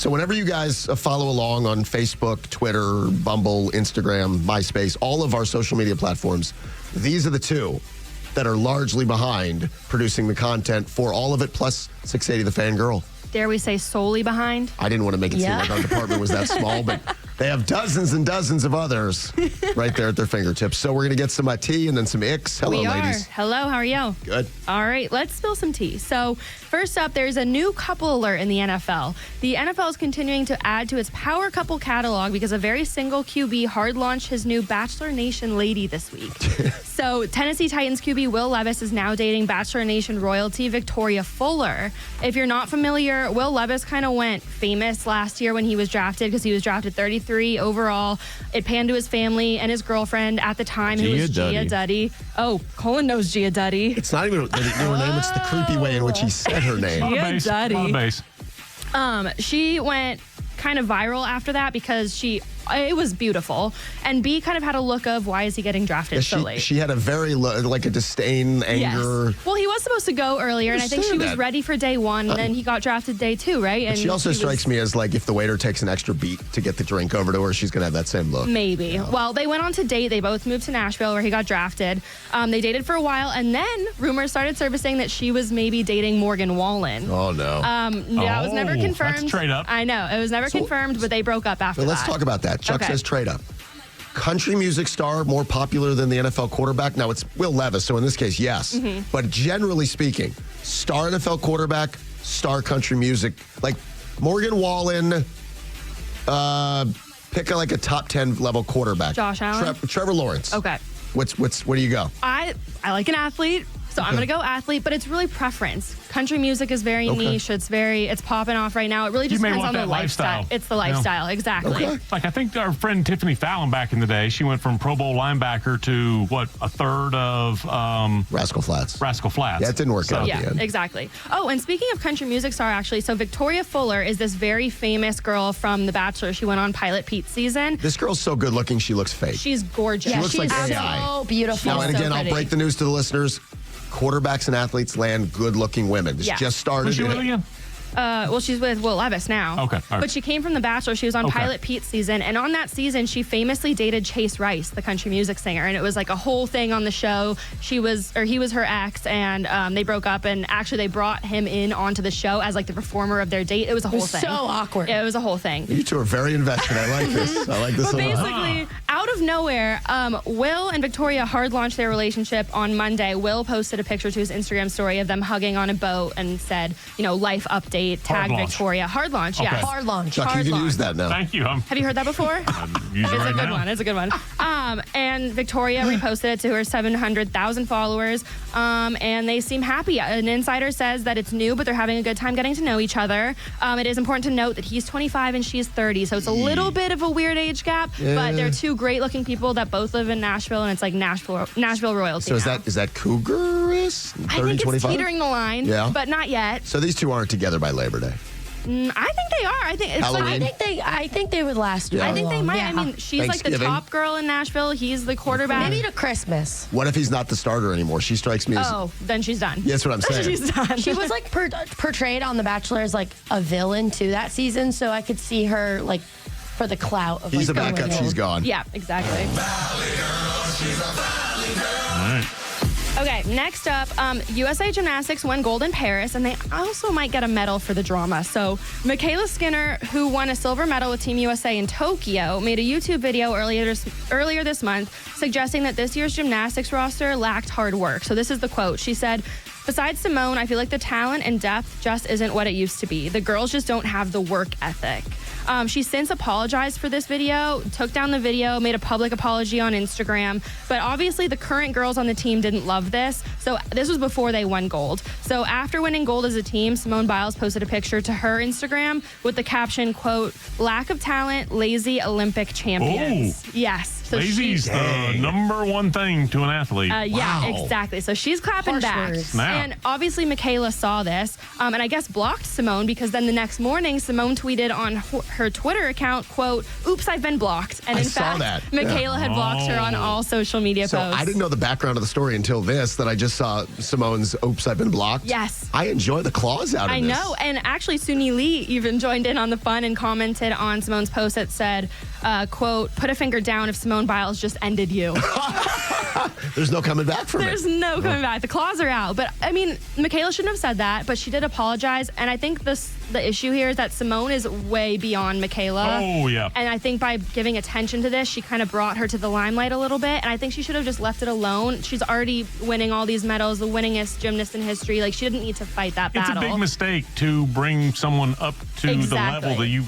So whenever you guys follow along on Facebook, Twitter, Bumble, Instagram, MySpace, all of our social media platforms, these are the two that are largely behind producing the content for all of it, plus 680 The Fangirl. Dare we say solely behind? I didn't want to make it seem like our department was that small, but they have dozens and dozens of others right there at their fingertips. So we're going to get some tea and then some icks. Hello, ladies. Hello, how are you? Good. All right, let's spill some tea. So first up, there's a new couple alert in the NFL. The NFL is continuing to add to its power couple catalog because a very single QB hard launched his new Bachelor Nation lady this week. So Tennessee Titans QB Will Levis is now dating Bachelor Nation royalty Victoria Fuller. If you're not familiar, Will Levis kind of went famous last year when he was drafted because he was drafted 33 overall. It panned to his family and his girlfriend at the time, who was Gia Duddy. Oh, Colin knows Gia Duddy. It's not even her name, it's the creepy way in which he said her name. Gia Duddy. On base. She went kind of viral after that because it was beautiful. And B kind of had a look of, why is he getting drafted so late? She had a very, like a disdain, anger. Yes. Well, he was supposed to go earlier, and I think she was ready for day one, and then he got drafted day two, right? And she also strikes me as like if the waiter takes an extra beat to get the drink over to her, she's going to have that same look. Maybe. Yeah. Well, they went on to date. They both moved to Nashville where he got drafted. They dated for a while, and then rumors started surfacing that she was maybe dating Morgan Wallen. Oh, no. Yeah, it was never confirmed. That's trade up. I know. It was never confirmed, but they broke up after that. Let's talk about that. Chuck says trade up. Country music star more popular than the NFL quarterback? Now, it's Will Levis, so in this case, yes. Mm-hmm. But generally speaking, star NFL quarterback, star country music. Like Morgan Wallen, pick like a top 10 level quarterback. Josh Allen? Trevor Lawrence. Okay. Where do you go? I like an athlete, so I'm going to go athlete, but it's really preference. Country music is very niche. It's popping off right now. It really just depends on the lifestyle. It's the lifestyle, exactly. Okay. Like I think our friend Tiffany Fallon back in the day, she went from Pro Bowl linebacker to a third of Rascal Flatts. Yeah, it didn't work out at the end. Exactly. Oh, and speaking of country music star, actually, so Victoria Fuller is this very famous girl from The Bachelor. She went on Pilot Pete's season. This girl's so good looking, she looks fake. She's gorgeous. She looks like AI. So beautiful. Now, and again, I'll break the news to the listeners. Quarterbacks and athletes land good-looking women. This just started. Who's she with again? Well, she's with Will Levis now. Okay. All right. But she came from The Bachelor. She was on Pilot Pete's season. And on that season, she famously dated Chase Rice, the country music singer. And it was like a whole thing on the show. He was her ex, and they broke up. And actually, they brought him in onto the show as like the performer of their date. It was a whole thing. So awkward. Yeah, it was a whole thing. You two are very invested. I like this. I like this But a lot. basically, out of nowhere, Will and Victoria hard launched their relationship on Monday. Will posted a picture to his Instagram story of them hugging on a boat and said, life update, tag Victoria. Hard launch, yes. Hard launch. Chuck, you can use that now. Thank you. Have you heard that before? It's a good one. And Victoria reposted it to her 700,000 followers, and they seem happy. An insider says that it's new, but they're having a good time getting to know each other. It is important to note that he's 25 and she's 30, so it's a little bit of a weird age gap, but they're two great-looking people that both live in Nashville, and it's like Nashville royalty. So is that cougar-ish? 30, I think it's 25? teetering the line, but not yet. So these two aren't together by Labor Day. I think they are. I think it's Halloween? I think they would last. Yeah. I think they might. Yeah. I mean, she's like the top girl in Nashville. He's the quarterback. Maybe to Christmas. What if he's not the starter anymore? She strikes me as... Oh, then she's done. Yeah, that's what I'm saying. She's done. She was like portrayed on The Bachelor as like a villain too that season, so I could see her like for the clout of He's like, the backup. She's gone. Yeah, exactly. All right. Okay, next up, USA Gymnastics won gold in Paris, and they also might get a medal for the drama. So, Michaela Skinner, who won a silver medal with Team USA in Tokyo, made a YouTube video earlier this month suggesting that this year's gymnastics roster lacked hard work. So this is the quote. She said, "Besides Simone, I feel like the talent and depth just isn't what it used to be. The girls just don't have the work ethic." She's since apologized for this video, took down the video, made a public apology on Instagram. But obviously the current girls on the team didn't love this. So this was before they won gold. So after winning gold as a team, Simone Biles posted a picture to her Instagram with the caption, quote, "Lack of talent, lazy Olympic champions." Oh. Yes. So Lazy's the number one thing to an athlete. Yeah, exactly. So she's clapping back. Words. Now. And obviously Michaela saw this and I guess blocked Simone because then the next morning Simone tweeted on her Twitter account, quote, "Oops, I've been blocked." And I in saw fact, that. Michaela had blocked her on all social media So posts. I didn't know the background of the story until this, that I just saw Simone's "Oops, I've been blocked." Yes. I enjoy the claws out of I this. know. And actually, Suni Lee even joined in on the fun and commented on Simone's post that said, quote, "Put a finger down if Simone Biles just ended you." There's no coming back from There's it. no coming back. The claws are out. But, I mean, Michaela shouldn't have said that, but she did apologize. And I think the issue here is that Simone is way beyond Michaela. Oh, yeah. And I think by giving attention to this, she kind of brought her to the limelight a little bit. And I think she should have just left it alone. She's already winning all these medals, the winningest gymnast in history. Like, she didn't need to fight that It's battle. a big mistake to bring someone up to the Exactly. level that you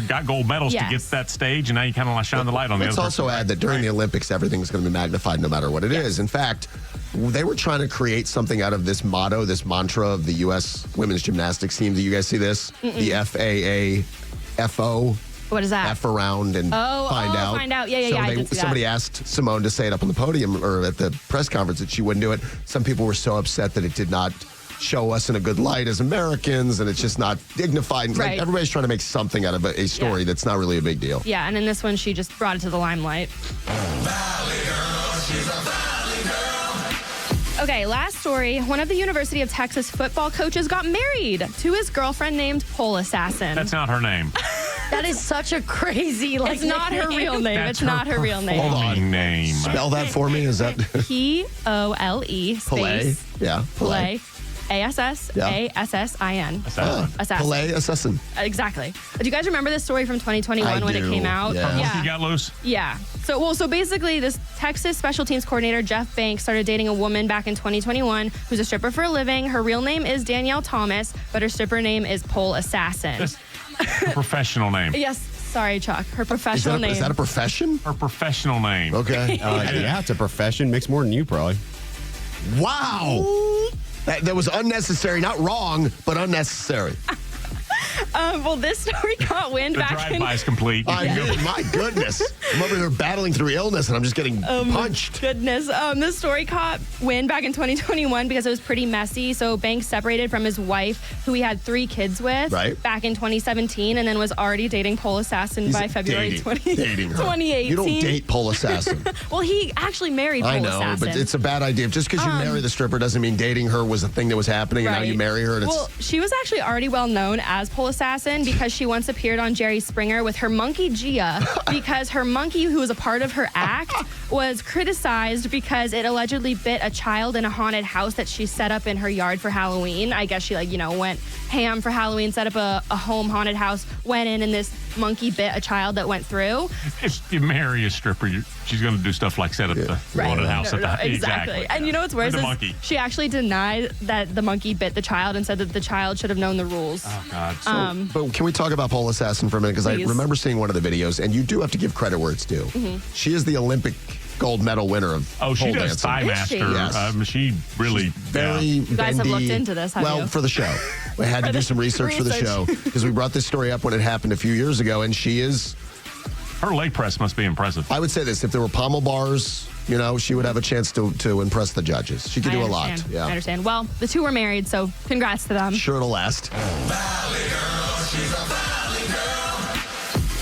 got gold medals to Yes. get that stage, and now you kind of shine the light on the Let's other also person. add that during the Olympics, everything's going to be magnified no matter what it is. In fact, they were trying to create something out of this motto, this mantra of the U.S. women's gymnastics team. Do you guys see this? The FAAFO. What is that? F around and find out. Find out. Yeah, So I did see that. somebody asked Simone to say it up on the podium or at the press conference that she wouldn't do it. Some people were so upset that it did not show us in a good light as Americans, and it's just not dignified. Like, Right. everybody's trying to make something out of a story that's not really a big deal. Yeah, and in this one, she just brought it to the limelight. Okay, last story. One of the University of Texas football coaches got married to his girlfriend named Pole Assassin. That's not her name. That is such a crazy, it's not her real name. That's It's not her real name. performing name. Spell that for me. Is that Pole Pele? space Yeah. Pole ASSASSIN. Assassin. Pele assassin. Exactly. Do you guys remember this story from 2021 I when do, it came out? yeah. He got loose. Yeah. So basically, this Texas special teams coordinator, Jeff Banks, started dating a woman back in 2021 who's a stripper for a living. Her real name is Danielle Thomas, but her stripper name is Pole Assassin. That's a professional name. Yes. Sorry, Chuck. Her professional name. Is that a profession? Her professional name. Okay. Yeah, it's a profession. Makes more than you, probably. Wow. That was unnecessary. Not wrong, but unnecessary. Well, this story got wind The back in... drive-by is complete. I mean, my goodness. I'm over here battling through illness, and I'm just getting punched. Goodness. This story caught wind back in 2021 because it was pretty messy. So Banks separated from his wife, who he had 3 kids with, Right. back in 2017, and then was already dating Pole Assassin by February dating her. 2018. You don't date Pole Assassin. Well, he actually married Pole I know, Assassin. but it's a bad idea. Just because you marry the stripper doesn't mean dating her was a thing that was happening, and now you marry her. And it's, Well, she was actually already well known as Pole Assassin because she once appeared on Jerry Springer with her monkey Gia because her monkey, who was a part of her act, was criticized because it allegedly bit a child in a haunted house that she set up in her yard for Halloween. I guess she went ham for Halloween, set up a home haunted house, went in, and this monkey bit a child that went through. If you marry a stripper, she's going to do stuff like set up the haunted house. Exactly. And you know what's worse With is the monkey. she actually denied that the monkey bit the child and said that the child should have known the rules. Oh, God. but can we talk about Pole Assassin for a minute? Because I Please. remember seeing one of the videos, and you do have to give credit where it's due. She is the Olympic gold medal winner of Oh, she pole does dancing. Thigh Master. Yes. She really Very You guys have bendy. looked into this, have well, you? for the show. We had to do some research for the show because we brought this story up when it happened a few years ago, and she is, Her leg press must be impressive. I would say this, if there were pommel bars, she would have a chance to impress the judges. She could do a lot. I Yeah. understand. Well, the two were married, so congrats to them. Sure it'll last.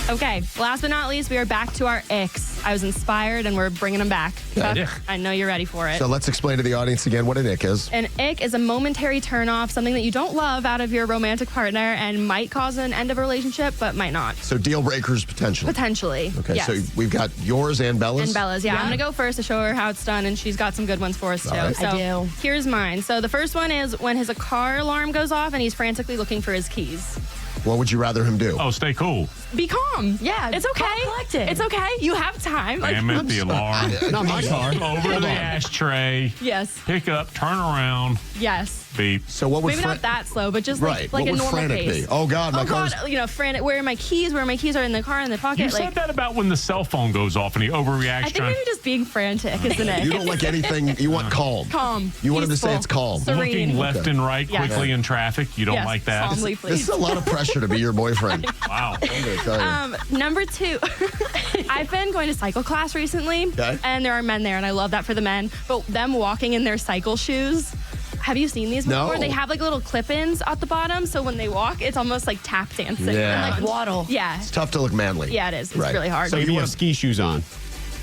Okay, last but not least, we are back to our icks. I was inspired, and we're bringing them back. Yeah. Chuck, I know you're ready for it. So let's explain to the audience again what an ick is. An ick is a momentary turnoff, something that you don't love out of your romantic partner and might cause an end of a relationship, but might not. So deal breakers potentially. Potentially. Okay, yes. so we've got yours and Bella's. And Bella's, yeah. I'm going to go first to show her how it's done, and she's got some good ones for us, too. right. So I do. Here's mine. So the first one is when his car alarm goes off and he's frantically looking for his keys. What would you rather him do? Oh, stay cool. Be calm. Yeah, It's okay. calm, collected. It's okay. You have time. Damn it, the alarm. Not my car. Over to the ashtray. Yes. Pick up, turn around. Yes. beep. So what would Maybe not that slow, but just right? like what a would normal frantic pace. be? Oh God, my car's. Frantic. Where are my keys? Where my keys are in the car in the pocket. You said that about when the cell phone goes off and he overreacts. I think maybe just being frantic, isn't it? You don't like anything. You want calm. Calm. You want him to say peaceful, it's calm. serene. looking left and right Yes. quickly in traffic. You don't Yes, like that. calmly, This please. is a lot of pressure to be your boyfriend. Wow. I'm gonna tell you. Number 2, I've been going to cycle class recently, Okay. and there are men there, and I love that for the men. But them walking in their cycle shoes, have you seen these before? No. They have like little clip-ins at the bottom, so when they walk, it's almost like tap dancing. Yeah. Like waddle. Yeah. It's tough to look manly. Yeah, it is. It's Right. really hard. So you you wanna- have ski shoes on.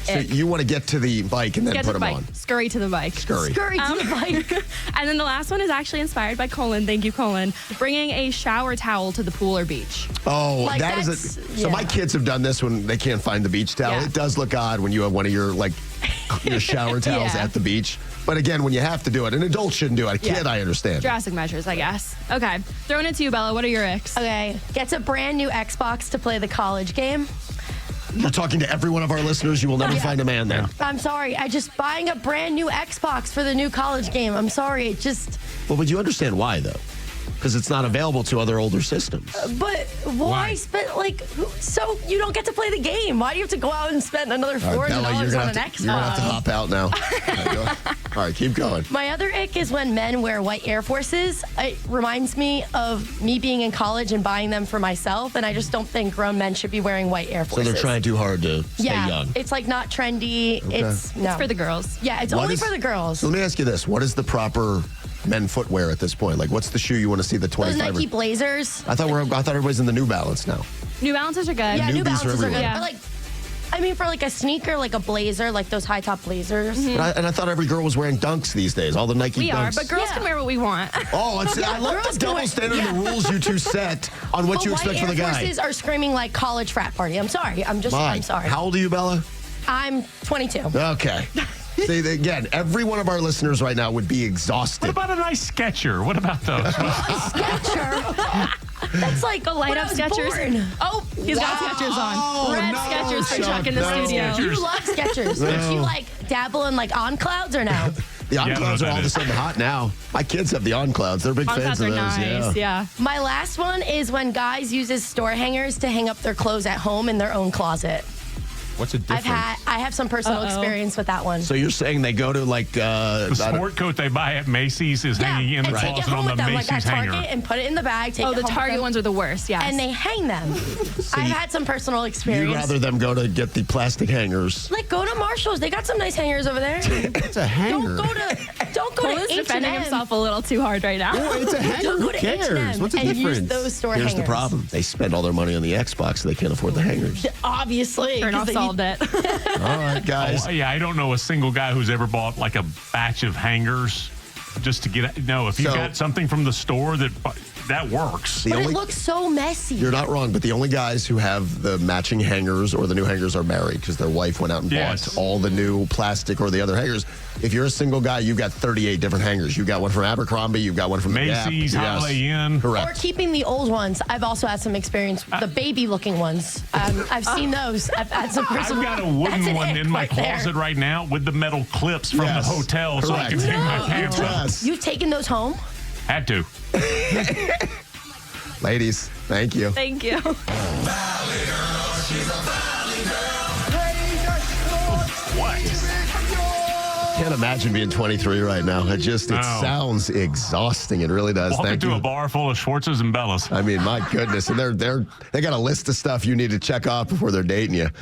So you want to get to the bike and then Get put to the them bike. on. Scurry to the bike. Scurry. Scurry to the bike. And then the last one is actually inspired by Colin. Thank you, Colin. Bringing a shower towel to the pool or beach. Oh, Like, that is that's- So my yeah. kids have done this when they can't find the beach towel. Yeah. It does look odd when you have one of your your shower towels Yeah. at the beach. But again, when you have to do it, an adult shouldn't do it. A kid, Yeah. I understand. Drastic measures, I guess. Okay. Throwing it to you, Bella. What are your icks? Okay. Gets a brand new Xbox to play the college game. You're talking to every one of our listeners. You will never find a man there. I'm sorry. I just buying a brand new Xbox for the new college game. I'm sorry. It just. Well, but you understand why, though. Because it's not available to other older systems. But why spend so you don't get to play the game? Why do you have to go out and spend another $400 on an you're gonna Xbox? have to hop out now. All right, keep going. My other ick is when men wear white Air Forces. It reminds me of me being in college and buying them for myself, and I just don't think grown men should be wearing white Air So Forces. they're trying too hard to stay yeah, young. it's like not trendy. It's no. It's for the girls. Yeah, it's What only is- for the girls. So let me ask you this: what is the proper men footwear at this point? Like, what's the shoe you want to see the Those 25? Nike Blazers. I thought everybody's in the New Balance now. New Balances are good. Yeah, New Newbies are Balances are good. everywhere. But like, I mean, for like a sneaker, like a blazer, like those high top blazers. And I thought every girl was wearing Dunks these days. All the Nike We are, Dunks. but girls Yeah. can wear what we want. Oh, I love girls the can double wear- standard and the rules you two set on what But you white expect Air from the guy. Forces are screaming like college frat party. I'm sorry. I'm sorry. How old are you, Bella? I'm 22. Okay. See, again, every one of our listeners right now would be exhausted. What about a nice Sketcher? What about those? Sketcher. That's like The light when I up was Skechers. born. Oh, he's got Skechers on. Red no, Skechers for Chuck, Chuck in the no. studio. Skechers. You love Skechers. Do you like dabble in like on clouds or no? The I don't know on-clouds what are all that of a is. sudden hot now. My kids have the on-clouds. They're big On fans clouds of are those. nice. Yeah. My last one is when guys uses store hangers to hang up their clothes at home in their own closet. What's the difference? I have some personal experience with that one. So you're saying they go to like The sport coat they buy at Macy's is hanging in the and take it closet home on the with them like Macy's at Target hanger. and put it in the bag. Take Oh, it the home with Target them, ones are the worst. Yes. and they hang them. I've had some personal You'd experience. rather them go to get the plastic hangers. Like go to Marshall's. They got some nice hangers over there. It's a hanger. Don't go Colin's to defending H&M. himself a little too hard right now. Oh, it's a hanger. Don't Who go to cares? H&M What's the and use difference? those store Here's hangers. the problem. They spend all their money on the Xbox, so they can't afford the hangers. Obviously. Chernoff solved it. All right, guys. Oh, yeah, I don't know a single guy who's ever bought like a batch of hangers just to get. No, if you So- got something from the store that works. The But only- it looks so messy. You're not wrong, but the only guys who have the matching hangers or the new hangers are married because their wife went out and Yes. bought all the new plastic or the other hangers. If you're a single guy, you've got 38 different hangers. You've got one from Abercrombie, you've got one from the Gap. Macy's, Holiday Inn. Or Correct. keeping the old ones. I've also had some experience with the baby-looking ones. I've seen those. I've had some I've personal. got a That's wooden an one ick in my right there. closet right now with the metal clips from Yes. the hotel so I can Correct. hang my No, pants up. Yes. You've taken those home? Had to. Ladies, thank you. Thank you. Can't imagine being 23 right now. It No. sounds exhausting. It really does. Walk Thank into you. a bar full of Schwartzes and Bellas. I mean, my goodness. And they got a list of stuff you need to check off before they're dating you.